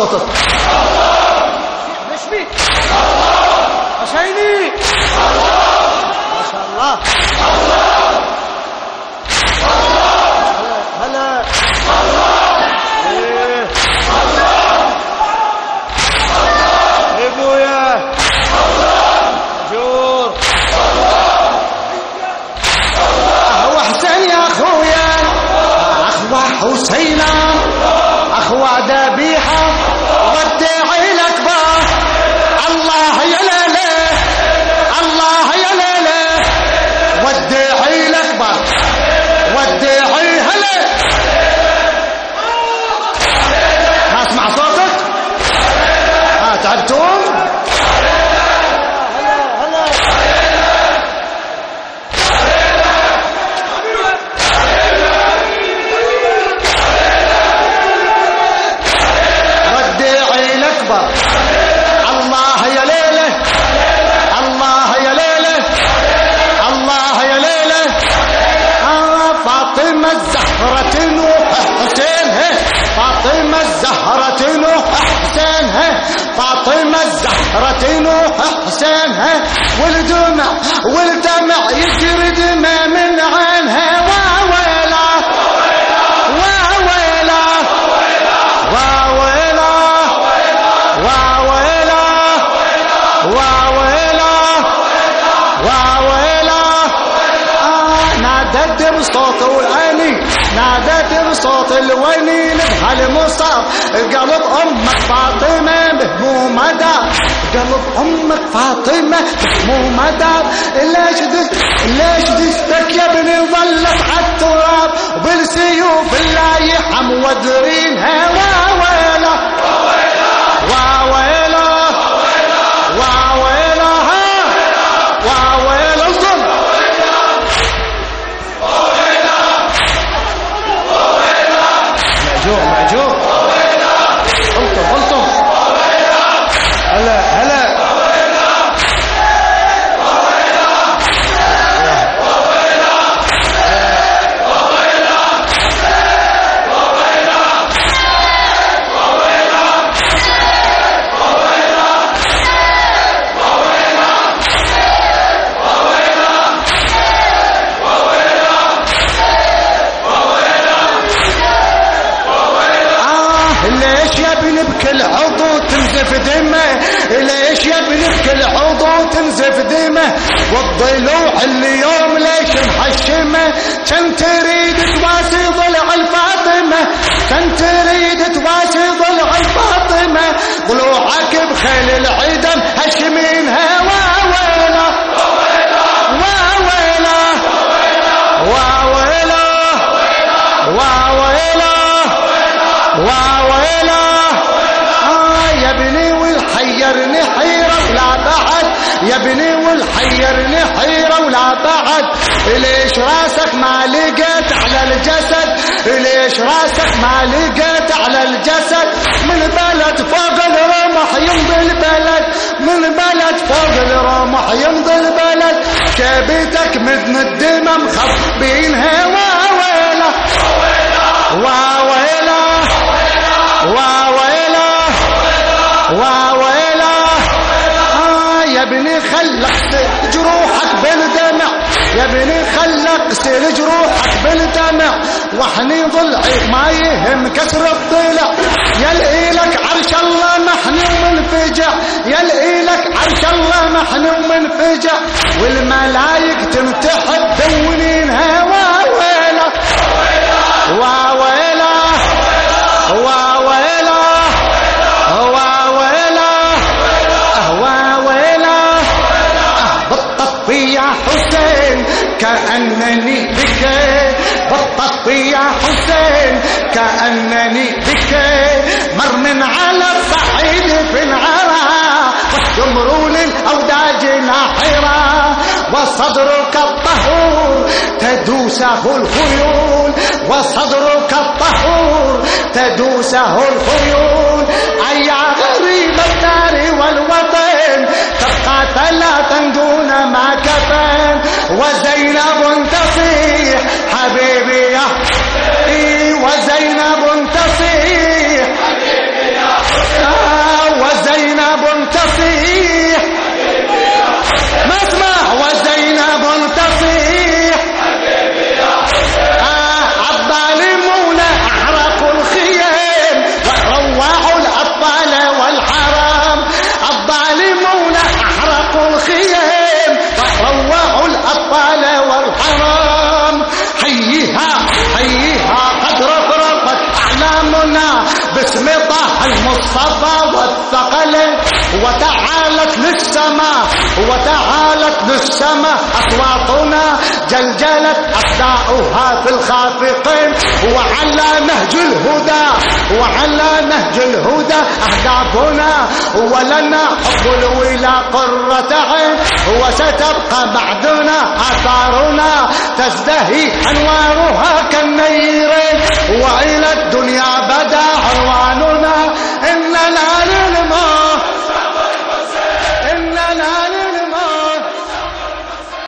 صوتك. ليش بيك حسيني؟ ما شاء الله. هلا ايه ابويا جور. اخوة حسين يا اخويا، اخوة حسينا، اخوة ذبيحة ودعي لك باه. الله يا ليلى، الله يا ليلى، ودعي لك باه، ودعي. هلا ما اسمع صوتك؟ تعبتم؟ ودعي الأكبر. الله يا ليلة، الله يا ليلة، الله يا ليلة. فاطمة الزهرة نوح حسين، فاطمة الزهرة نوح حسين، فاطمة الزهرة نوح حسين. والدمع والدمع يجري دمع من عينها. واويلا واويلا واويلا واويلا واويلا واويلا. نادت بصوت العيني، نادت بصوت الويني بهالمصاب. قلب امك فاطمه مهمومه دار، قلب امك فاطمه مهمومه دار. ليش دستك يا ابني ظلت عالتراب، بالسيوف اللايحه مودرينها. واويلا واويلا واويلا واويلا. الظلم مأجور مأجور. غلطوا غلطوا. هلا هلا. ليش يا ابني بكل عضو تنزف دمه، ليش يا ابني بكل عضو تنزف دمه. والضلوع اليوم ليش محشمه، كان تريد تواسي ضلع الفاطمه، كان تريد تواسي ضلع الفاطمه. ضلوعك بخيل العدم هشمينها. واويلا واويلا واويلا واويلا واويلا. يا ابني والحيرني حيرة ولا بعد، يا ابني والحيرني حيرة ولا بعد. ليش راسك ما لقيت على الجسد، ليش راسك ما لقيت على الجسد. من بلد فوق الرمح يمضي البلد، من بلد فوق الرمح يمضي البلد. شبيتك مدن الدمى مخبينها. واويلا واويلا واويلا واويلا. يا ابني خلق جروحك بالدمع، يا ابني خلق سير جروحك بالدمع. وحني ضلعي ما يهم كسر الضلع. يلقي لك عرش الله محني ومنفجع، يلقي لك عرش الله محني ومنفجع. والملايك تمتحب دونينها. واويلا واويلا واويلا واويلا واويلا. بطت يا حسين كأنني بك، بطت يا حسين كأنني بك. مر من على الصعيد في العراء، والجمرون الأوداج ناحرة. وصدرك الطهور تدوسه الخيول، وصدرك الطهور تدوسه الخيول. أي غريب الدار والوطن تبقى ثلاثا دون ما كفن. وزينب تصيح حبيبي يا، وزينب تصيح حبيبي يا حسين. الصفا والثقل وتعالت للسماء أصواتنا جلجلت أبداؤها في الخافقين وعلى نهج الهدى أهدافنا ولنا حب الولا قرة عين وستبقى بعدنا آثارنا تزدهي أنوارها